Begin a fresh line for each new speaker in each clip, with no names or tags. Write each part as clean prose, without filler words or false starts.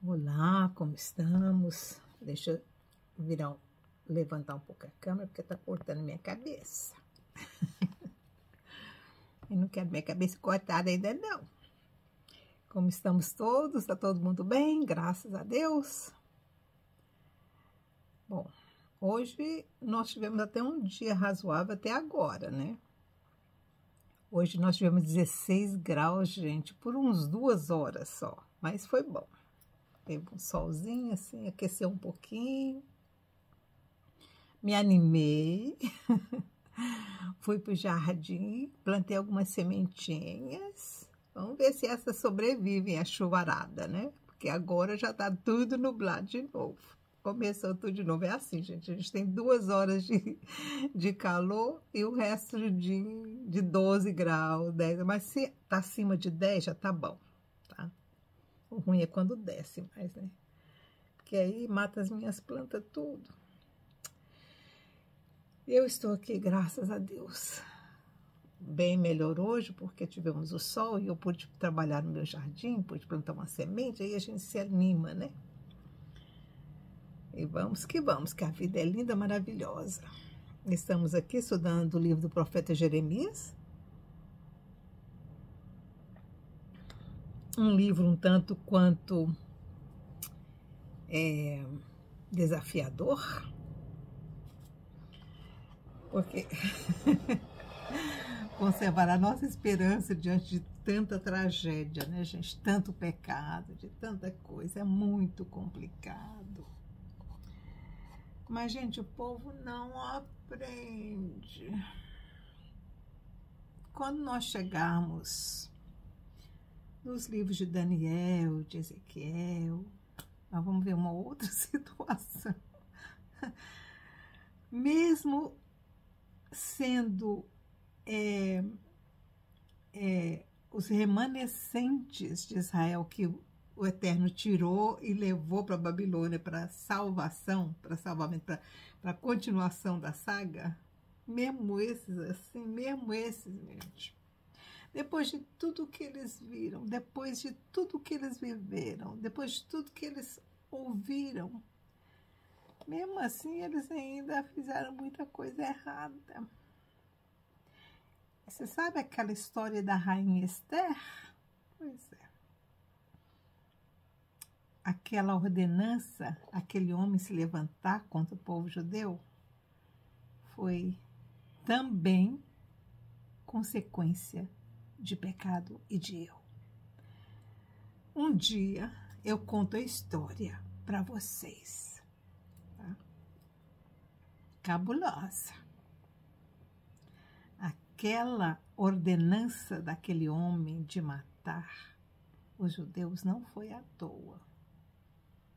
Olá, como estamos? Deixa eu levantar um pouco a câmera, porque tá cortando minha cabeça. Eu não quero minha cabeça cortada ainda não. Como estamos todos? Tá todo mundo bem? Graças a Deus. Bom, hoje nós tivemos até um dia razoável até agora, né? Hoje nós tivemos 16 graus, gente, por uns 2 horas só, mas foi bom. Teve um solzinho assim, aqueceu um pouquinho. Me animei, fui pro jardim, plantei algumas sementinhas. Vamos ver se essas sobrevivem à chuvarada, né? Porque agora já tá tudo nublado de novo. Começou tudo de novo. É assim, gente. A gente tem 2 horas de calor e o resto de 12 graus, 10. Mas se tá acima de 10, já tá bom, tá? O ruim é quando desce mais, né? Porque aí mata as minhas plantas tudo. Eu estou aqui, graças a Deus, bem melhor hoje, porque tivemos o sol e eu pude trabalhar no meu jardim, pude plantar uma semente, aí a gente se anima, né? E vamos, que a vida é linda, maravilhosa. Estamos aqui estudando o livro do profeta Jeremias. Um livro um tanto quanto desafiador, porque conservar a nossa esperança diante de tanta tragédia, né, gente? Tanto pecado, de tanta coisa, é muito complicado. Mas, gente, o povo não aprende. Quando nós chegarmos nos livros de Daniel, de Ezequiel, nós vamos ver uma outra situação. Mesmo sendo os remanescentes de Israel que o Eterno tirou e levou para a Babilônia para salvação, para salvamento, para a continuação da saga, mesmo esses assim, gente, depois de tudo que eles viram, depois de tudo que eles viveram, depois de tudo que eles ouviram, mesmo assim eles ainda fizeram muita coisa errada. Você sabe aquela história da rainha Esther? Pois é. Aquela ordenança, aquele homem se levantar contra o povo judeu, foi também consequência de pecado e de erro. Um dia eu conto a história para vocês, tá? Cabulosa. Aquela ordenança daquele homem de matar os judeus não foi à toa,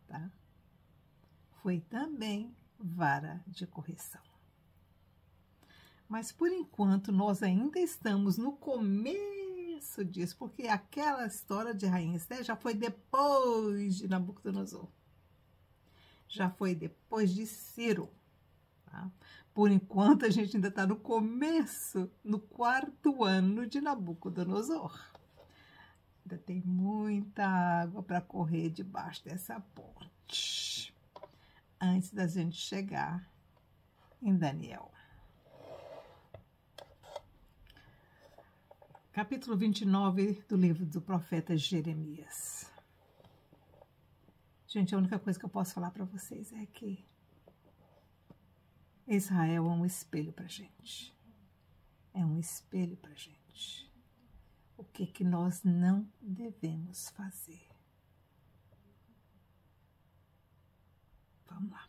tá? Foi também vara de correção. Mas, por enquanto, nós ainda estamos no começo disso, porque aquela história de Rainha Esther já foi depois de Nabucodonosor. Já foi depois de Ciro. Tá? Por enquanto, a gente ainda está no começo, no 4º ano de Nabucodonosor. Ainda tem muita água para correr debaixo dessa ponte, antes da gente chegar em Daniel. Capítulo 29 do livro do profeta Jeremias. Gente, a única coisa que eu posso falar para vocês é que Israel é um espelho para a gente. É um espelho para a gente. O que nós não devemos fazer. Vamos lá.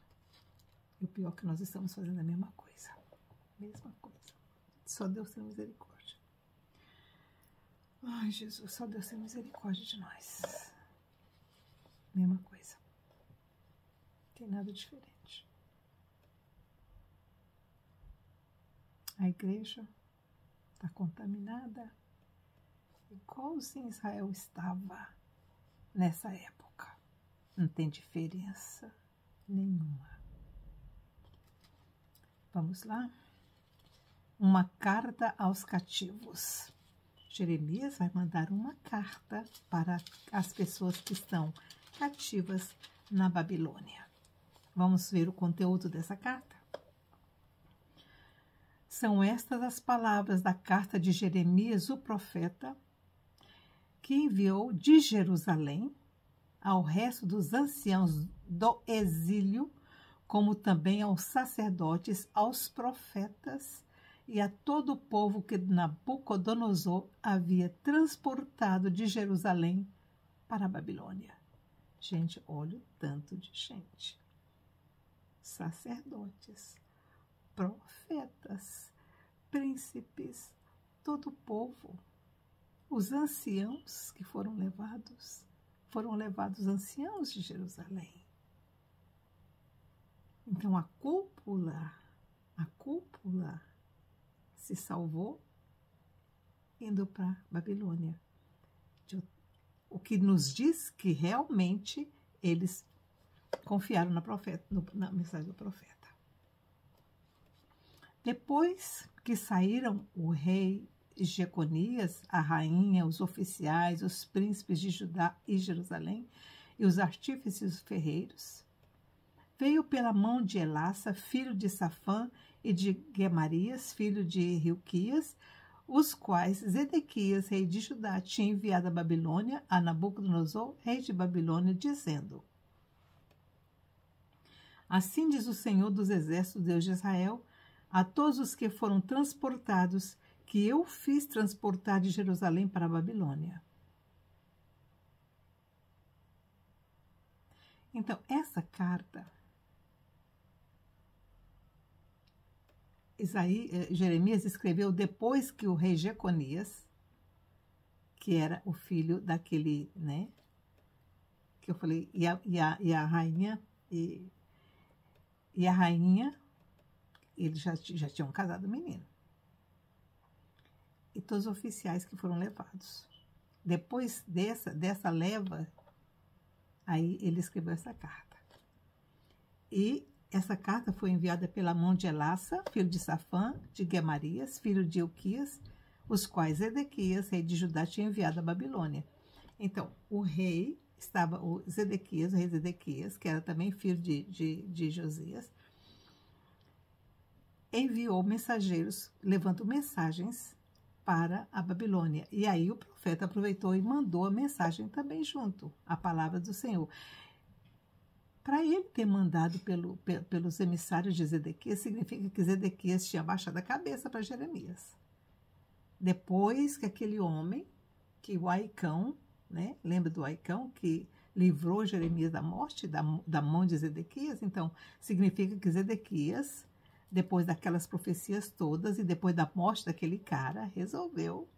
E o pior é que nós estamos fazendo a mesma coisa. Mesma coisa. Só Deus tem misericórdia. Ai, Jesus, só Deus tem misericórdia de nós. Mesma coisa. Não tem nada diferente. A igreja está contaminada, igualzinho Israel estava nessa época. Não tem diferença nenhuma. Vamos lá? Uma carta aos cativos. Jeremias vai mandar uma carta para as pessoas que estão cativas na Babilônia. Vamos ver o conteúdo dessa carta? São estas as palavras da carta de Jeremias, o profeta, que enviou de Jerusalém ao resto dos anciãos do exílio, como também aos sacerdotes, aos profetas e a todo o povo que Nabucodonosor havia transportado de Jerusalém para a Babilônia. Gente, olha o tanto de gente. Sacerdotes, profetas, príncipes, todo o povo. Os anciãos que foram levados anciãos de Jerusalém. Então a cúpula se salvou indo para a Babilônia. O que nos diz que realmente eles confiaram na mensagem do profeta. Depois que saíram o rei Jeconias, a rainha, os oficiais, os príncipes de Judá e Jerusalém e os artífices e os ferreiros, veio pela mão de Elassa, filho de Safã, e de Gemarias, filho de Hilquias, os quais Zedequias, rei de Judá, tinha enviado à Babilônia, a Nabucodonosor, rei de Babilônia, dizendo: Assim diz o Senhor dos Exércitos, Deus de Israel, a todos os que foram transportados, que eu fiz transportar de Jerusalém para a Babilônia. Então, essa carta, Jeremias escreveu depois que o rei Jeconias, que era o filho daquele, né, que eu falei, e a rainha, eles já tinham casado o menino. E todos os oficiais que foram levados. Depois dessa leva, aí ele escreveu essa carta. E essa carta foi enviada pela mão de Elassa, filho de Safã, de Gemarias, filho de Hilquias, os quais Zedequias, rei de Judá, tinha enviado à Babilônia. Então, o rei o rei Zedequias, que era também filho de Josias, enviou mensageiros, levando mensagens para a Babilônia. E aí o profeta aproveitou e mandou a mensagem também junto, a palavra do Senhor. Para ele ter mandado pelos emissários de Zedequias, significa que Zedequias tinha baixado a cabeça para Jeremias. Depois que aquele homem, que o Aicão, né, lembra do Aicão, que livrou Jeremias da morte, da mão de Zedequias, então significa que Zedequias, depois daquelas profecias todas e depois da morte daquele cara, resolveu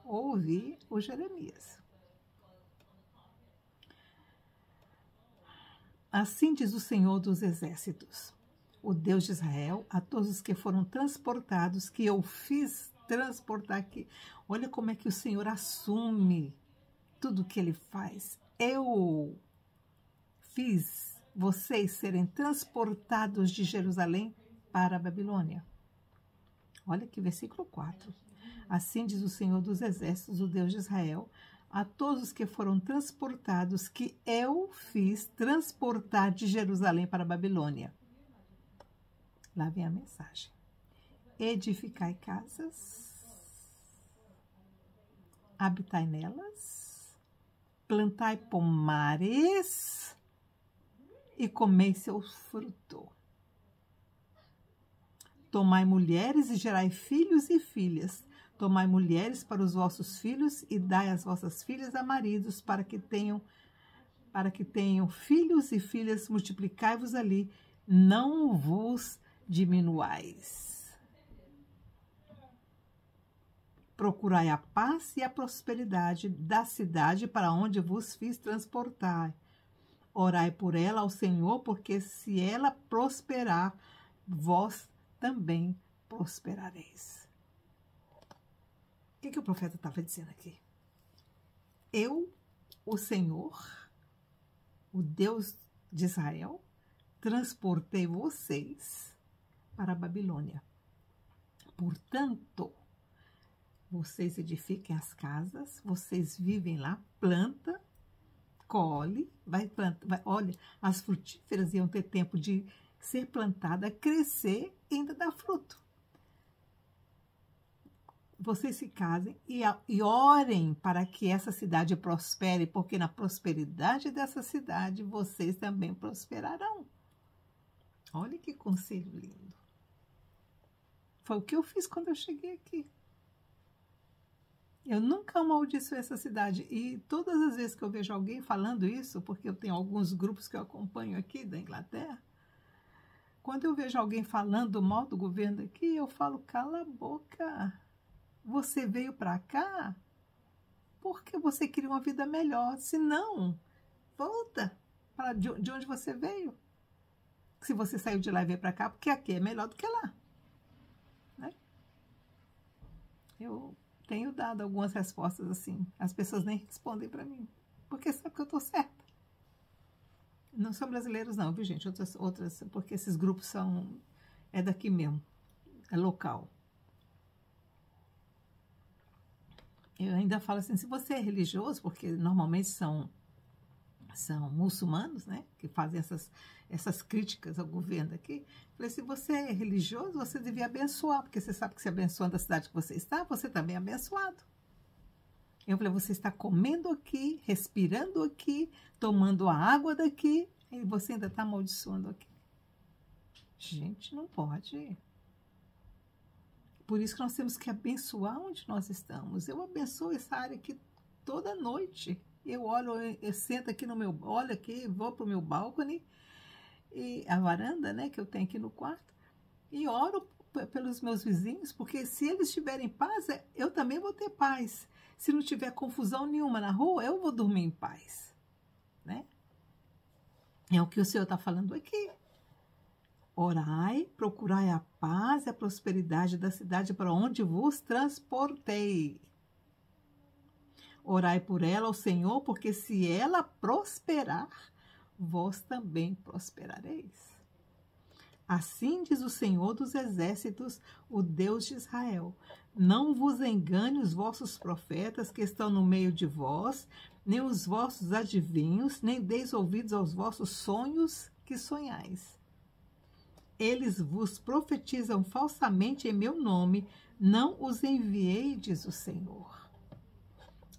ouvir o Jeremias. Assim diz o Senhor dos Exércitos, o Deus de Israel, a todos os que foram transportados, que eu fiz transportar aqui. Olha como é que o Senhor assume tudo o que ele faz. Eu fiz vocês serem transportados de Jerusalém para a Babilônia. Olha aqui, versículo 4. Assim diz o Senhor dos Exércitos, o Deus de Israel, a todos os que foram transportados, que eu fiz transportar de Jerusalém para a Babilônia. Lá vem a mensagem. Edificai casas, habitai nelas, plantai pomares e comei seu fruto. Tomai mulheres e gerai filhos e filhas. Tomai mulheres para os vossos filhos e dai as vossas filhas a maridos, para que tenham filhos e filhas, multiplicai-vos ali, não vos diminuais. Procurai a paz e a prosperidade da cidade para onde vos fiz transportar. Orai por ela ao Senhor, porque se ela prosperar, vós também prosperareis. O que o profeta estava dizendo aqui? Eu, o Senhor, o Deus de Israel, transportei vocês para a Babilônia. Portanto, vocês edifiquem as casas, vocês vivem lá, planta, colhe, olha, as frutíferas iam ter tempo de ser plantada, crescer e ainda dar fruto. Vocês se casem e orem para que essa cidade prospere, porque na prosperidade dessa cidade vocês também prosperarão. Olha que conselho lindo. Foi o que eu fiz quando eu cheguei aqui. Eu nunca amaldiçoei essa cidade. E todas as vezes que eu vejo alguém falando isso, porque eu tenho alguns grupos que eu acompanho aqui da Inglaterra, quando eu vejo alguém falando mal do governo aqui, eu falo, cala a boca. Você veio para cá porque você queria uma vida melhor. Se não, volta para de onde você veio. Se você saiu de lá e veio para cá, porque aqui é melhor do que lá. Né? Eu tenho dado algumas respostas assim. As pessoas nem respondem para mim, porque sabem que eu estou certa. Não são brasileiros não, viu gente? Outras, porque esses grupos é daqui mesmo, é local. Eu ainda falo assim, se você é religioso, porque normalmente são muçulmanos, né, que fazem essas críticas ao governo aqui. Eu falei, se você é religioso, você devia abençoar, porque você sabe que se abençoando a cidade que você está, você também é abençoado. Eu falei, você está comendo aqui, respirando aqui, tomando a água daqui, e você ainda está amaldiçoando aqui. Gente, não pode. Por isso que nós temos que abençoar onde nós estamos. Eu abençoo essa área aqui toda noite. Eu olho, eu sento aqui olho aqui, vou para o meu balcone, e a varanda, né, que eu tenho aqui no quarto, e oro pelos meus vizinhos, porque se eles tiverem paz, eu também vou ter paz. Se não tiver confusão nenhuma na rua, eu vou dormir em paz. Né? É o que o Senhor está falando aqui. Orai, procurai a paz e a prosperidade da cidade para onde vos transportei. Orai por ela ao Senhor, porque se ela prosperar, vós também prosperareis. Assim diz o Senhor dos Exércitos, o Deus de Israel. Não vos engane os vossos profetas que estão no meio de vós, nem os vossos adivinhos, nem deis ouvidos aos vossos sonhos que sonhais. Eles vos profetizam falsamente em meu nome, não os enviei, diz o Senhor.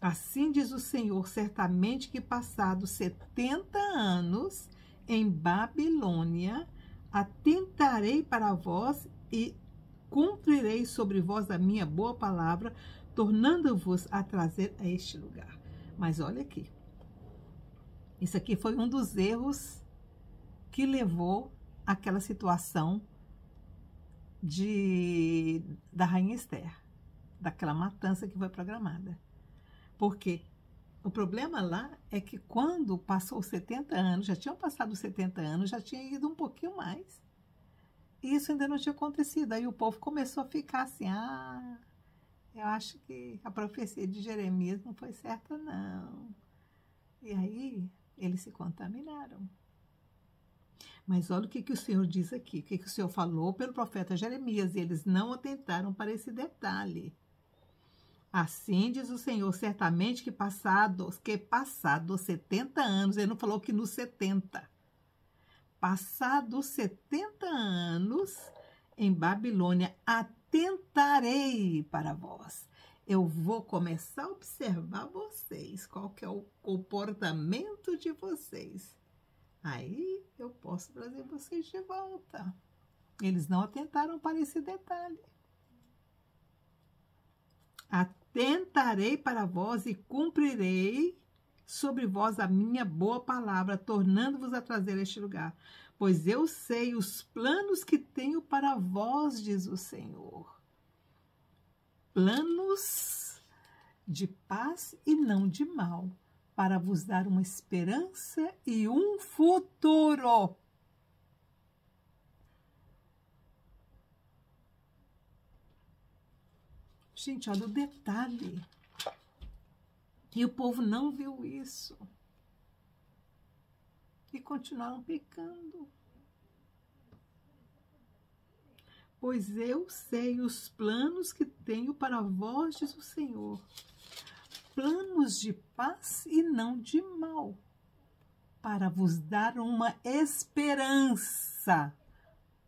Assim diz o Senhor, certamente que passados 70 anos em Babilônia, atentarei para vós e cumprirei sobre vós a minha boa palavra, tornando-vos a trazer a este lugar. Mas olha aqui, isso aqui foi um dos erros que levou àquela situação da Rainha Esther, daquela matança que foi programada. Porque o problema lá é que quando passou os 70 anos, já tinham passado os 70 anos, já tinha ido um pouquinho mais. E isso ainda não tinha acontecido. Aí o povo começou a ficar assim, eu acho que a profecia de Jeremias não foi certa, não. E aí eles se contaminaram. Mas olha o que o Senhor diz aqui, o que o Senhor falou pelo profeta Jeremias, e eles não atentaram para esse detalhe. Assim diz o Senhor, certamente que passados 70 anos, ele não falou que nos 70, passados 70 anos em Babilônia, atentarei para vós. Eu vou começar a observar vocês, qual que é o comportamento de vocês. Aí eu posso trazer vocês de volta. Eles não atentaram para esse detalhe. Atentarei para vós e cumprirei sobre vós a minha boa palavra, tornando-vos a trazer a este lugar. Pois eu sei os planos que tenho para vós, diz o Senhor. Planos de paz e não de mal, para vos dar uma esperança e um futuro. Gente, olha o detalhe. E o povo não viu isso. E continuaram pecando. Pois eu sei os planos que tenho para vós, diz o Senhor. Planos de paz e não de mal. para vos dar uma esperança,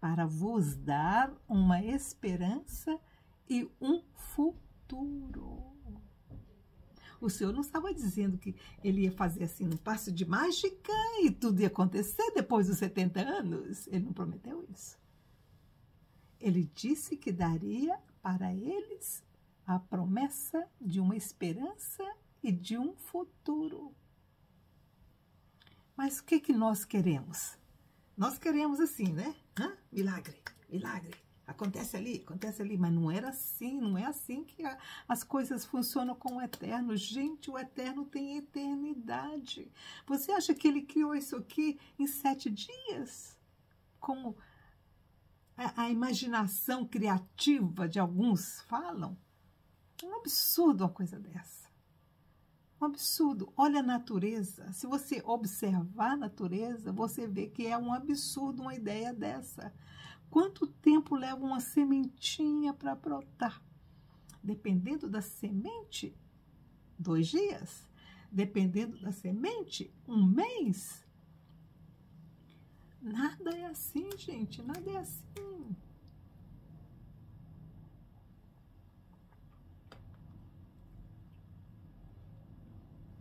para vos dar uma esperança e um futuro. O Senhor não estava dizendo que ele ia fazer assim um passo de mágica e tudo ia acontecer depois dos 70 anos. Ele não prometeu isso. Ele disse que daria para eles a promessa de uma esperança e de um futuro. Mas o que nós queremos? Nós queremos assim, né? Milagre, milagre. Acontece ali, mas não era assim, não é assim que as coisas funcionam com o Eterno. Gente, o Eterno tem eternidade. Você acha que ele criou isso aqui em 7 dias? Como a imaginação criativa de alguns falam? É um absurdo uma coisa dessa. Um absurdo. Olha a natureza. Se você observar a natureza, você vê que é um absurdo uma ideia dessa. Quanto tempo leva uma sementinha para brotar? Dependendo da semente, 2 dias. Dependendo da semente, 1 mês. Nada é assim, gente. Nada é assim.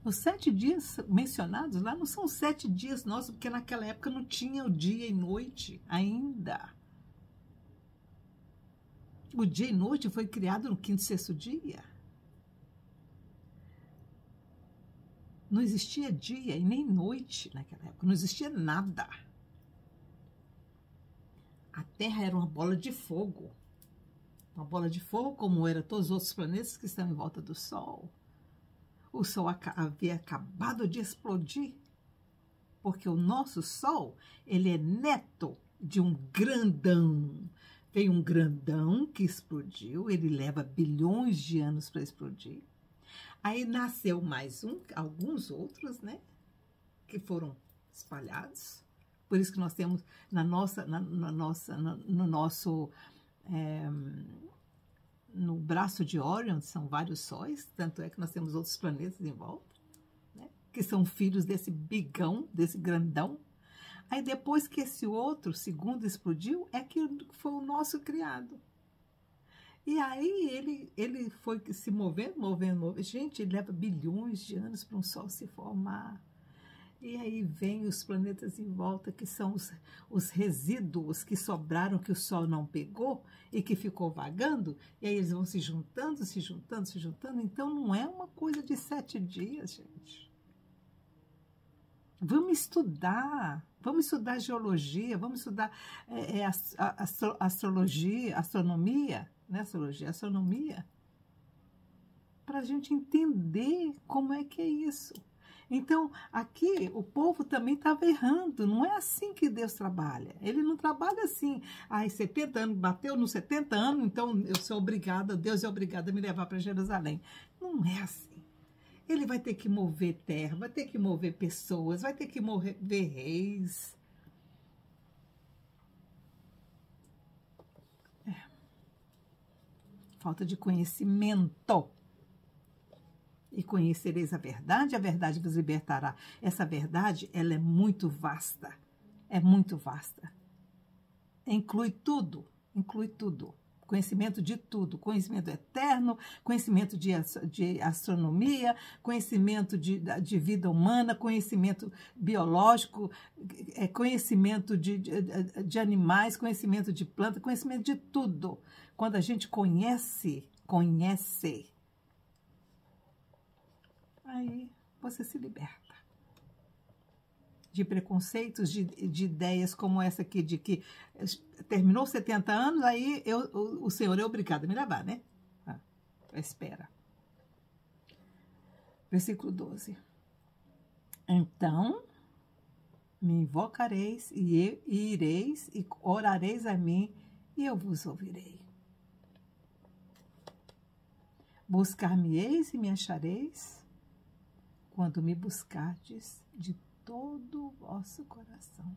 Os 7 dias mencionados lá não são 7 dias nossos, porque naquela época não tinha o dia e noite ainda. O dia e noite foi criado no 5º e 6º dia. Não existia dia e nem noite naquela época, não existia nada. A Terra era uma bola de fogo. Uma bola de fogo, como eram todos os outros planetas que estão em volta do Sol. O Sol havia acabado de explodir, porque o nosso Sol, ele é neto de um grandão. Veio um grandão que explodiu, ele leva bilhões de anos para explodir. Aí nasceu mais alguns outros, né, que foram espalhados. Por isso que nós temos no braço de Órion são vários sóis, tanto é que nós temos outros planetas em volta, né, que são filhos desse bigão, desse grandão. Aí depois que esse outro, segundo, explodiu, é que foi o nosso criado. E aí ele foi se movendo. Gente, ele leva bilhões de anos para um Sol se formar. E aí vem os planetas em volta, que são os resíduos que sobraram, que o Sol não pegou e que ficou vagando. E aí eles vão se juntando, se juntando, se juntando. Então não é uma coisa de 7 dias, gente. Vamos estudar geologia, vamos estudar astrologia, astronomia, né? Astronomia, para a gente entender como é que é isso. Então, aqui o povo também estava errando, não é assim que Deus trabalha. Ele não trabalha assim, 70 anos, bateu nos 70 anos, então eu sou obrigada, Deus é obrigado a me levar para Jerusalém. Não é assim. Ele vai ter que mover terra, vai ter que mover pessoas, vai ter que mover reis. Falta de conhecimento. E conhecereis a verdade vos libertará. Essa verdade, ela é muito vasta. É muito vasta. Inclui tudo, inclui tudo. Conhecimento de tudo, conhecimento eterno, conhecimento de astronomia, conhecimento de vida humana, conhecimento biológico, conhecimento de animais, conhecimento de planta, conhecimento de tudo. Quando a gente conhece, aí você se liberta de preconceitos, de ideias como essa aqui, de que terminou 70 anos, aí o Senhor é obrigado a me levar, né? Espera. Versículo 12. Então, me invocareis e ireis e orareis a mim e eu vos ouvirei. Buscar-me-eis e me achareis quando me buscardes de todo o vosso coração.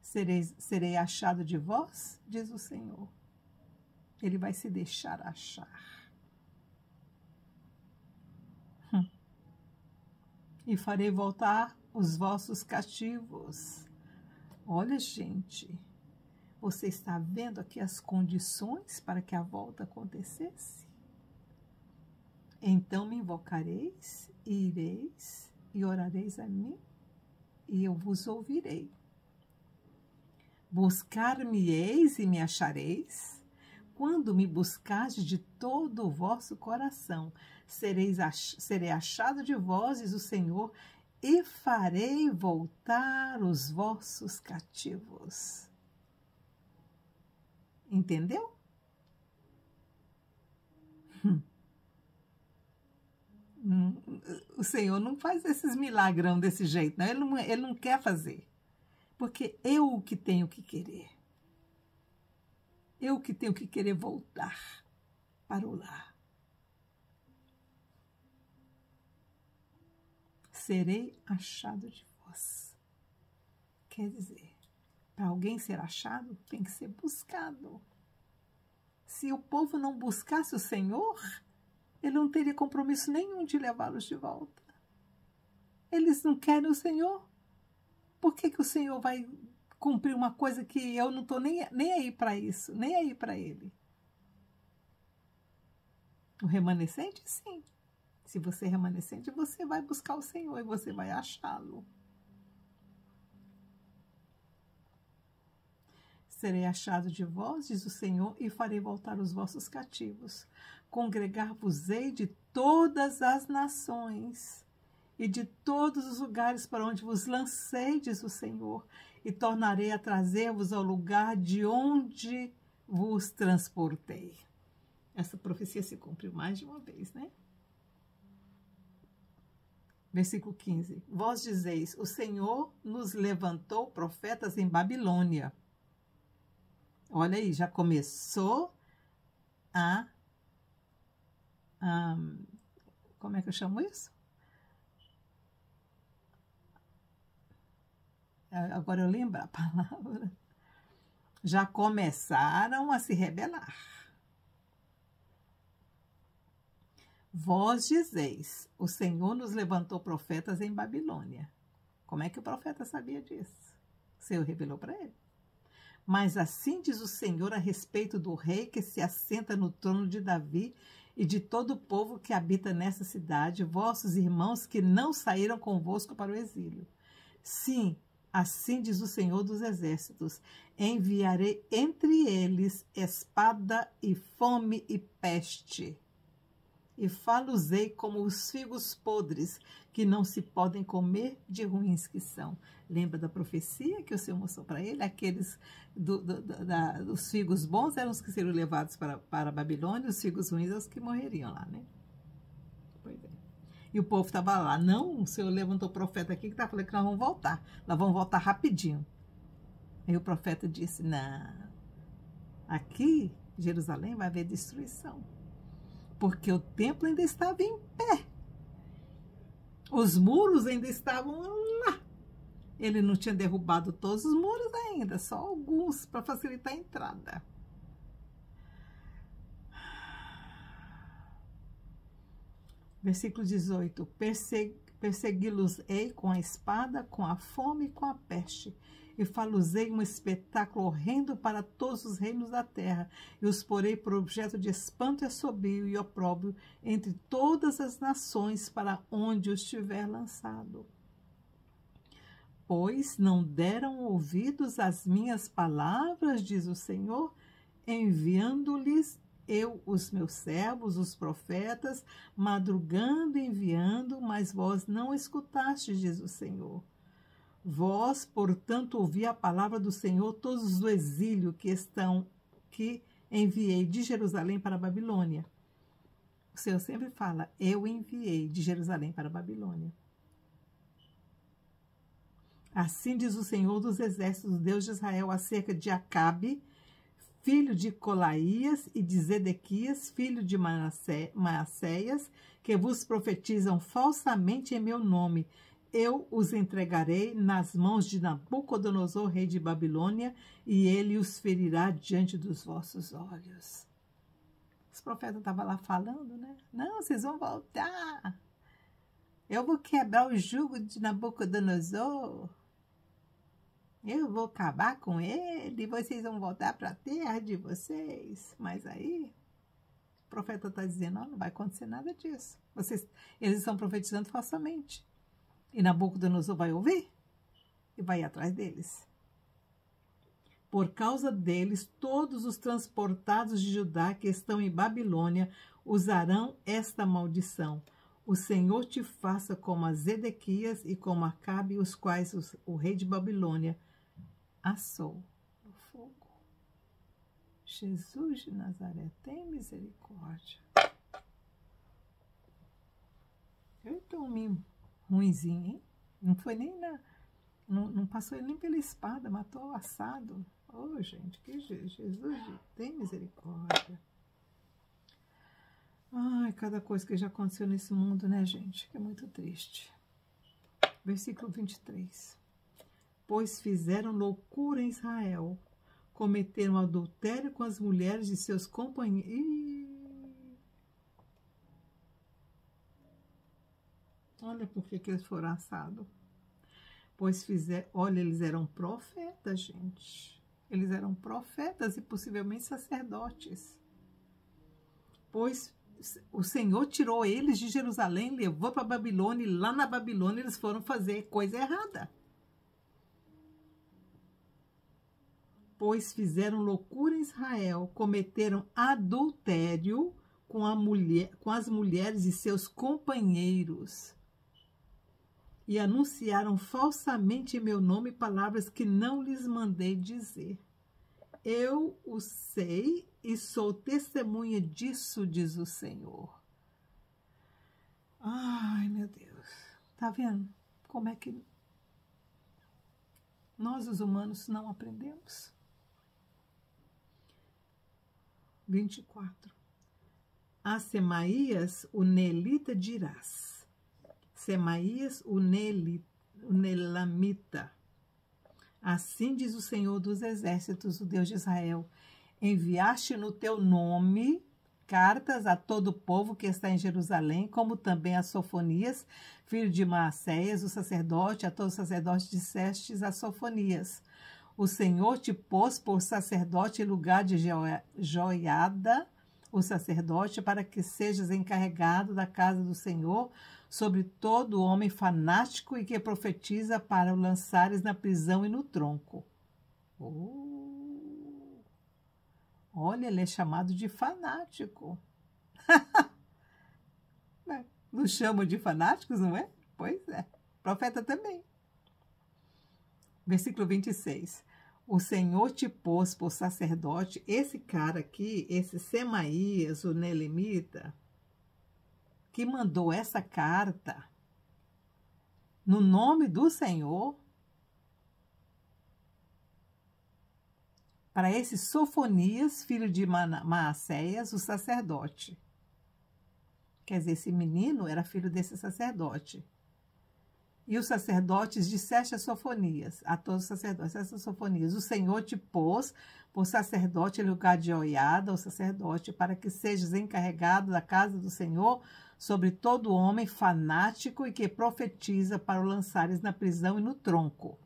Serei achado de vós, diz o Senhor. Ele vai se deixar achar. e farei voltar os vossos cativos. Olha, gente, você está vendo aqui as condições para que a volta acontecesse? Então me invocareis, e ireis, e orareis a mim, e eu vos ouvirei. Buscar-me-eis e me achareis, quando me buscardes de todo o vosso coração. Serei achado de vós, diz o Senhor, e farei voltar os vossos cativos. Entendeu? O Senhor não faz esses milagrão desse jeito, não. Ele não quer fazer. Porque eu que tenho que querer. Eu que tenho que querer voltar para o lar. Serei achado de vós. Quer dizer, para alguém ser achado, tem que ser buscado. Se o povo não buscasse o Senhor, ele não teria compromisso nenhum de levá-los de volta. Eles não querem o Senhor. Por que o Senhor vai cumprir uma coisa que eu não estou nem aí para isso, nem aí para ele? O remanescente, sim. Se você é remanescente, você vai buscar o Senhor e você vai achá-lo. Serei achado de vós, diz o Senhor, e farei voltar os vossos cativos. Congregar-vos-ei de todas as nações e de todos os lugares para onde vos lancei, diz o Senhor, e tornarei a trazer-vos ao lugar de onde vos transportei. Essa profecia se cumpriu mais de uma vez, né? Versículo 15. Vós dizeis, o Senhor nos levantou profetas em Babilônia. Olha aí, já começou como é que eu chamo isso? Agora eu lembro a palavra. Já começaram a se rebelar. Vós dizeis, o Senhor nos levantou profetas em Babilônia. Como é que o profeta sabia disso? O Senhor revelou para ele. Mas assim diz o Senhor a respeito do rei que se assenta no trono de Davi e de todo o povo que habita nessa cidade, vossos irmãos que não saíram convosco para o exílio. Sim, assim diz o Senhor dos Exércitos, enviarei entre eles espada e fome e peste, e fá-los-ei como os figos podres, que não se podem comer de ruins que são. Lembra da profecia que o Senhor mostrou para ele? Aqueles dos figos bons eram os que seriam levados para a Babilônia, os figos ruins eram os que morreriam lá, né? Pois é. E o povo estava lá. Não, o Senhor levantou o profeta aqui que está falando que nós vamos voltar. Nós vamos voltar rapidinho. Aí o profeta disse, não, aqui, Jerusalém, vai haver destruição. Porque o templo ainda estava em pé. Os muros ainda estavam lá. Ele não tinha derrubado todos os muros ainda, só alguns para facilitar a entrada. Versículo 18. Persegui-los-ei com a espada, com a fome e com a peste, e fá-los-ei um espetáculo horrendo para todos os reinos da terra, e os porei por objeto de espanto e assobio e opróbrio entre todas as nações para onde os tiver lançado. Pois não deram ouvidos às minhas palavras, diz o Senhor, enviando-lhes eu os meus servos, os profetas, madrugando e enviando, mas vós não escutastes, diz o Senhor. Vós, portanto, ouvi a palavra do Senhor, todos do exílio que enviei de Jerusalém para a Babilônia. O Senhor sempre fala, eu enviei de Jerusalém para a Babilônia. Assim diz o Senhor dos Exércitos, Deus de Israel, acerca de Acabe, filho de Colaías, e de Zedequias, filho de Maacéias, que vos profetizam falsamente em meu nome. Eu os entregarei nas mãos de Nabucodonosor, rei de Babilônia, e ele os ferirá diante dos vossos olhos. Os profetas estavam lá falando, né? Não, vocês vão voltar. Eu vou quebrar o jugo de Nabucodonosor. Eu vou acabar com ele e vocês vão voltar para a terra de vocês. Mas aí, o profeta está dizendo, não vai acontecer nada disso. Eles estão profetizando falsamente. E Nabucodonosor vai ouvir e vai ir atrás deles. Por causa deles, todos os transportados de Judá que estão em Babilônia usarão esta maldição. O Senhor te faça como a Zedequias e como Acabe, os quais o rei de Babilônia assou no fogo. Jesus de Nazaré, tem misericórdia. Eu tô meio ruinzinho, hein? Não foi nem não passou nem pela espada, matou assado. Oh, gente, que Jesus tem misericórdia. Ai, cada coisa que já aconteceu nesse mundo, né, gente? Que é muito triste. Versículo 23. Pois fizeram loucura em Israel, cometeram adultério com as mulheres de seus companheiros. Olha por que eles foram assados. Pois olha, eles eram profetas, gente. Eles eram profetas e possivelmente sacerdotes. Pois o Senhor tirou eles de Jerusalém, levou para a Babilônia, e lá na Babilônia eles foram fazer coisa errada. Pois fizeram loucura em Israel, cometeram adultério com as mulheres de seus companheiros e anunciaram falsamente em meu nome palavras que não lhes mandei dizer. Eu o sei e sou testemunha disso, diz o Senhor. Ai, meu Deus. Tá vendo como é que nós, os humanos, não aprendemos? 24. A Semaías, o Nelita dirás. Semaías, o Nelamita. Assim diz o Senhor dos Exércitos, o Deus de Israel. Enviaste no teu nome cartas a todo o povo que está em Jerusalém, como também a Sofonias, filho de Maacéias, o sacerdote, a todos os sacerdotes dissestes a Sofonias. O Senhor te pôs por sacerdote em lugar de Joiada, o sacerdote, para que sejas encarregado da casa do Senhor sobre todo homem fanático e que profetiza para o lançares na prisão e no tronco. Olha, ele é chamado de fanático. Nos chamam de fanáticos, não é? Pois é. Profeta também. Versículo 26. O Senhor te pôs por sacerdote. Esse cara aqui, esse Semaías, o Nelemita, que mandou essa carta no nome do Senhor para esse Sofonias, filho de Maacéias, o sacerdote. Quer dizer, esse menino era filho desse sacerdote. E os sacerdotes disseste a Sofonias, a todos os sacerdotes, essas Sofonias, o Senhor te pôs por sacerdote em lugar de Joiada, o sacerdote, para que sejas encarregado da casa do Senhor sobre todo homem fanático e que profetiza para o lançares na prisão e no tronco.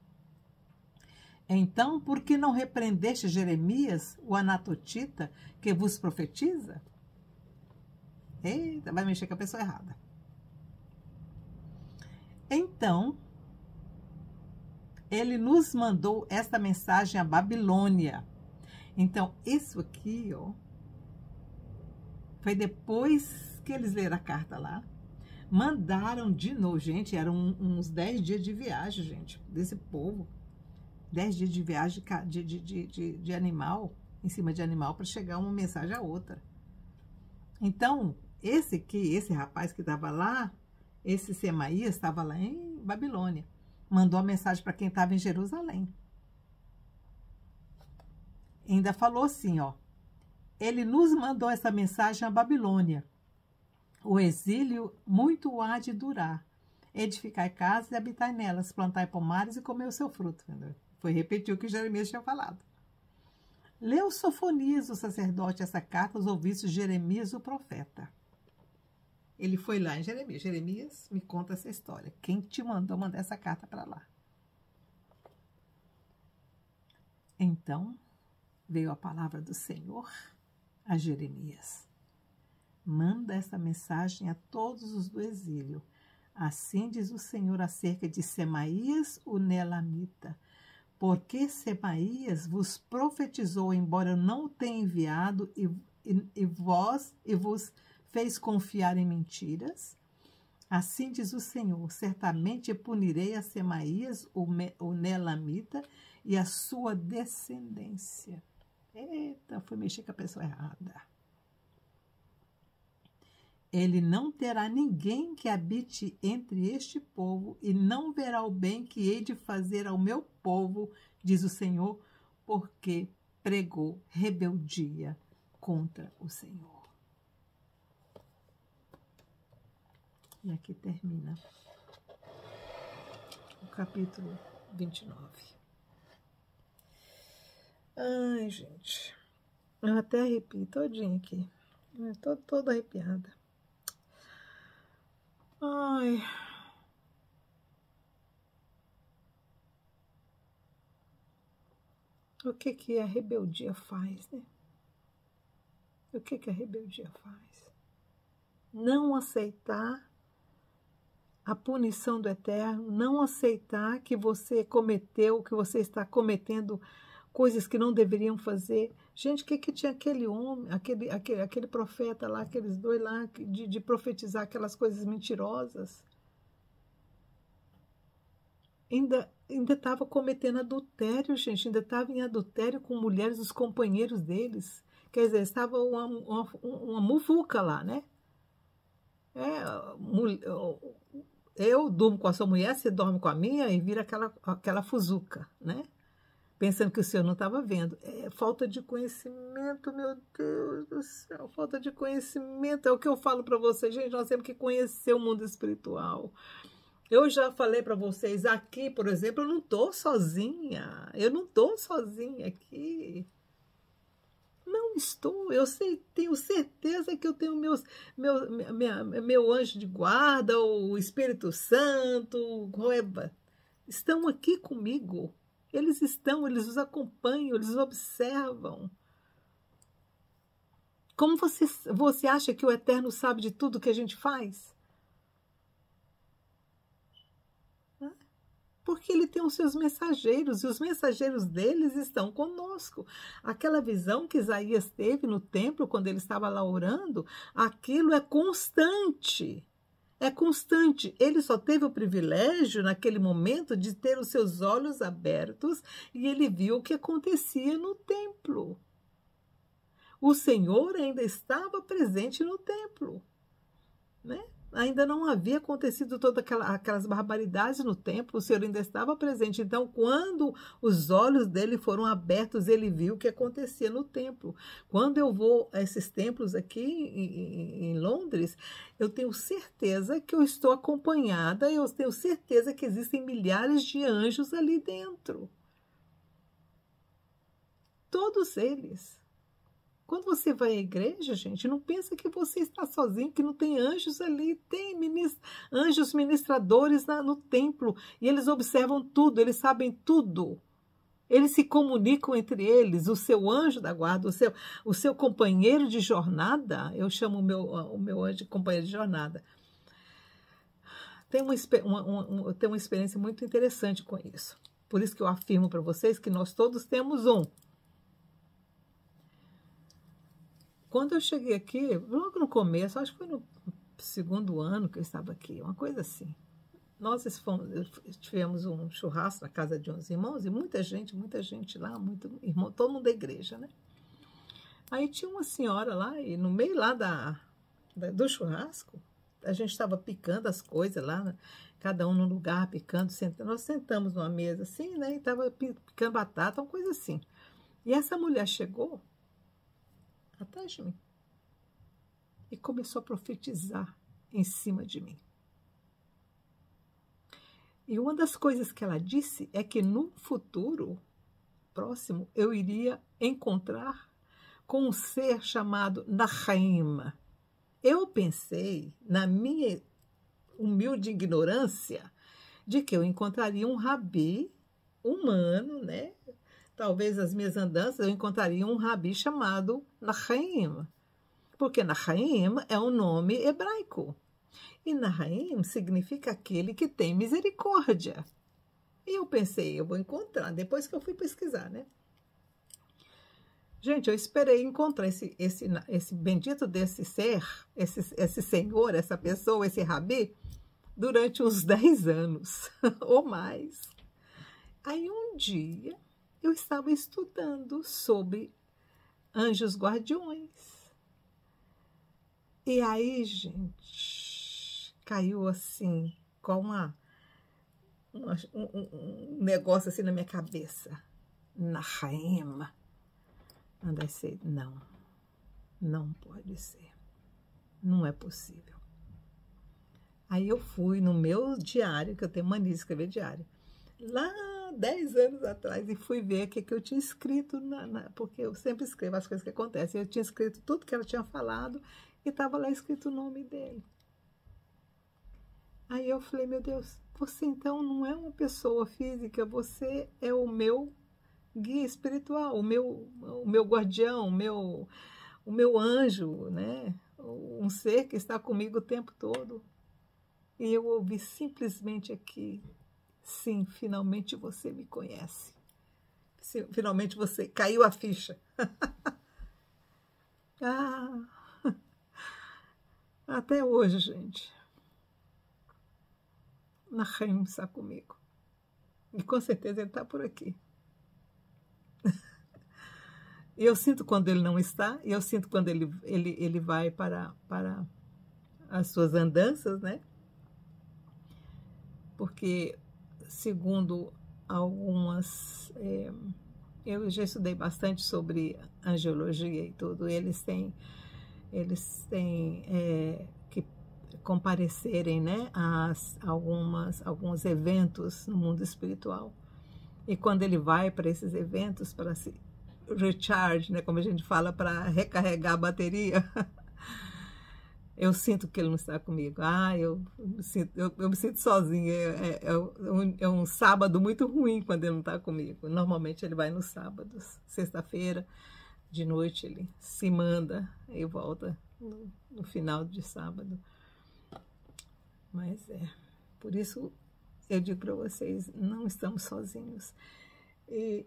Então, por que não repreendeste Jeremias, o anatotita, que vos profetiza? Eita, vai mexer com a pessoa errada. Então, ele nos mandou esta mensagem à Babilônia. Então, isso aqui, ó, foi depois que eles leram a carta lá. Mandaram de novo, gente, eram uns 10 dias de viagem, gente, desse povo. 10 dias de viagem de animal, em cima de animal, para chegar uma mensagem a outra. Então, esse rapaz que estava lá, esse Semaías estava lá em Babilônia. Mandou a mensagem para quem estava em Jerusalém. Ainda falou assim, ó. Ele nos mandou essa mensagem à Babilônia. O exílio muito há de durar. Edificai casas e habitai nelas, plantai pomares e comer o seu fruto. Entendeu? Foi repetir o que Jeremias tinha falado. Leu Sofonias, o sacerdote, essa carta aos ouvidos de Jeremias, o profeta. Ele foi lá em Jeremias. Jeremias, me conta essa história. Quem te mandou mandar essa carta para lá? Então, veio a palavra do Senhor a Jeremias. Manda essa mensagem a todos os do exílio. Assim diz o Senhor acerca de Semaías, o Nelamita. Porque Semaías vos profetizou, embora eu não o tenha enviado, e vos fez confiar em mentiras. Assim diz o Senhor, certamente punirei a Semaías, o Nelamita, e a sua descendência. Eita, fui mexer com a pessoa errada. Ele não terá ninguém que habite entre este povo, e não verá o bem que hei de fazer ao meu povo, diz o Senhor, porque pregou rebeldia contra o Senhor. E aqui termina o capítulo 29. Ai, gente, eu até arrepio todinho aqui. Eu tô toda arrepiada. Ai. O que a rebeldia faz, né? O que a rebeldia faz? Não aceitar a punição do Eterno, não aceitar que você cometeu, que você está cometendo coisas que não deveriam fazer. Gente, o que tinha aquele homem, aquele profeta lá, aqueles dois lá, de profetizar aquelas coisas mentirosas? Ainda estava cometendo adultério, gente, ainda estava em adultério com mulheres dos companheiros deles. Quer dizer, estava uma muvuca lá, né? Eu durmo com a sua mulher, você dorme com a minha, e vira aquela fuzuca, né? Pensando que o senhor não estava vendo. É falta de conhecimento, meu Deus do céu, falta de conhecimento. É o que eu falo para vocês, gente, nós temos que conhecer o mundo espiritual. Eu já falei para vocês aqui, por exemplo, eu não estou sozinha. Eu não estou sozinha aqui. Não estou. Eu tenho certeza que eu tenho meu anjo de guarda, o Espírito Santo, estão aqui comigo. Eles os acompanham, eles observam. Como você acha que o Eterno sabe de tudo que a gente faz? Porque ele tem os seus mensageiros, e os mensageiros deles estão conosco. Aquela visão que Isaías teve no templo, quando ele estava lá orando, aquilo é constante. É constante. Ele só teve o privilégio, naquele momento, de ter os seus olhos abertos, e ele viu o que acontecia no templo. O Senhor ainda estava presente no templo, né? Ainda não havia acontecido todas aquelas barbaridades no templo, o Senhor ainda estava presente. Então, quando os olhos dele foram abertos, ele viu o que acontecia no templo. Quando eu vou a esses templos aqui em Londres, eu tenho certeza que eu estou acompanhada, eu tenho certeza que existem milhares de anjos ali dentro. Todos eles. Quando você vai à igreja, gente, não pensa que você está sozinho, que não tem anjos ali. Tem anjos ministradores no templo. E eles observam tudo, eles sabem tudo. Eles se comunicam entre eles. O seu anjo da guarda, o seu companheiro de jornada, eu chamo o meu anjo de companheiro de jornada. Tem uma experiência muito interessante com isso. Por isso que eu afirmo para vocês que nós todos temos um. Quando eu cheguei aqui, logo no começo, acho que foi no segundo ano que eu estava aqui, uma coisa assim. Nós tivemos um churrasco na casa de uns irmãos, e muita gente lá, muito irmão, todo mundo da igreja, né? Aí tinha uma senhora lá, e no meio lá do churrasco, a gente estava picando as coisas lá, cada um num lugar, picando, sentando. Nós sentamos numa mesa assim, né? E estava picando batata, uma coisa assim. E essa mulher chegou atrás de mim e começou a profetizar em cima de mim. E uma das coisas que ela disse é que no futuro próximo eu iria encontrar com um ser chamado Nahaim. Eu pensei, na minha humilde ignorância, de que eu encontraria um rabi humano, né? Talvez as minhas andanças eu encontraria um rabi chamado Nahaim, porque Nahaim é um nome hebraico. E Nahaim significa aquele que tem misericórdia. E eu pensei, eu vou encontrar, depois que eu fui pesquisar, né? Gente, eu esperei encontrar esse bendito desse ser, esse senhor, essa pessoa, esse rabi, durante uns 10 anos ou mais. Aí um dia eu estava estudando sobre anjos guardiões. E aí, gente, caiu assim, com um negócio assim na minha cabeça. Nahaim. Andai sei, não pode ser. Não é possível. Aí eu fui no meu diário, que eu tenho mania de escrever diário, lá 10 anos atrás, e fui ver o que eu tinha escrito, porque eu sempre escrevo as coisas que acontecem. Eu tinha escrito tudo que ela tinha falado e estava lá escrito o nome dele. Aí eu falei, meu Deus, você então não é uma pessoa física, você é o meu guia espiritual, o meu guardião, o meu anjo, né? Um ser que está comigo o tempo todo. E eu ouvi simplesmente aqui, sim, finalmente você me conhece. Finalmente você caiu a ficha. Ah, até hoje, gente. Nahaim está comigo. E com certeza ele está por aqui. E eu sinto quando ele não está, e eu sinto quando ele vai para as suas andanças, né? Porque, segundo algumas... eu já estudei bastante sobre angiologia e tudo, eles têm que comparecerem, né, a alguns eventos no mundo espiritual. E quando ele vai para esses eventos, para se recharge, né, como a gente fala, para recarregar a bateria, eu sinto que ele não está comigo. Eu me sinto sozinha. É um sábado muito ruim quando ele não está comigo. Normalmente ele vai nos sábados. Sexta-feira, de noite, ele se manda e volta no final de sábado. Mas por isso eu digo para vocês, não estamos sozinhos. E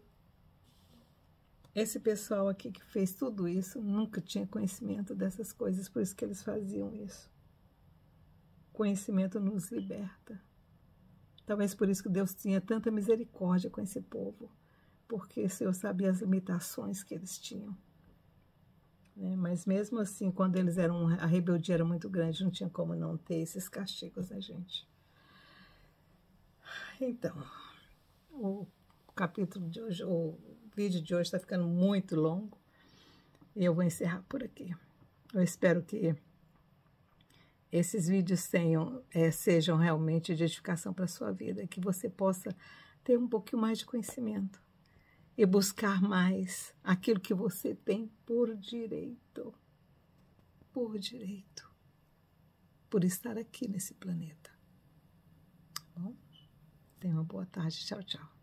esse pessoal aqui que fez tudo isso nunca tinha conhecimento dessas coisas, por isso que eles faziam isso. Conhecimento nos liberta. Talvez por isso que Deus tinha tanta misericórdia com esse povo, porque o Senhor sabia as limitações que eles tinham. Né? Mas mesmo assim, quando eles a rebeldia era muito grande, não tinha como não ter esses castigos, né, gente? Então, o capítulo de hoje, o vídeo de hoje está ficando muito longo e eu vou encerrar por aqui. Eu espero que esses vídeos sejam realmente de edificação para a sua vida, que você possa ter um pouquinho mais de conhecimento e buscar mais aquilo que você tem por direito, por estar aqui nesse planeta. Tá bom? Tenha uma boa tarde. Tchau, tchau.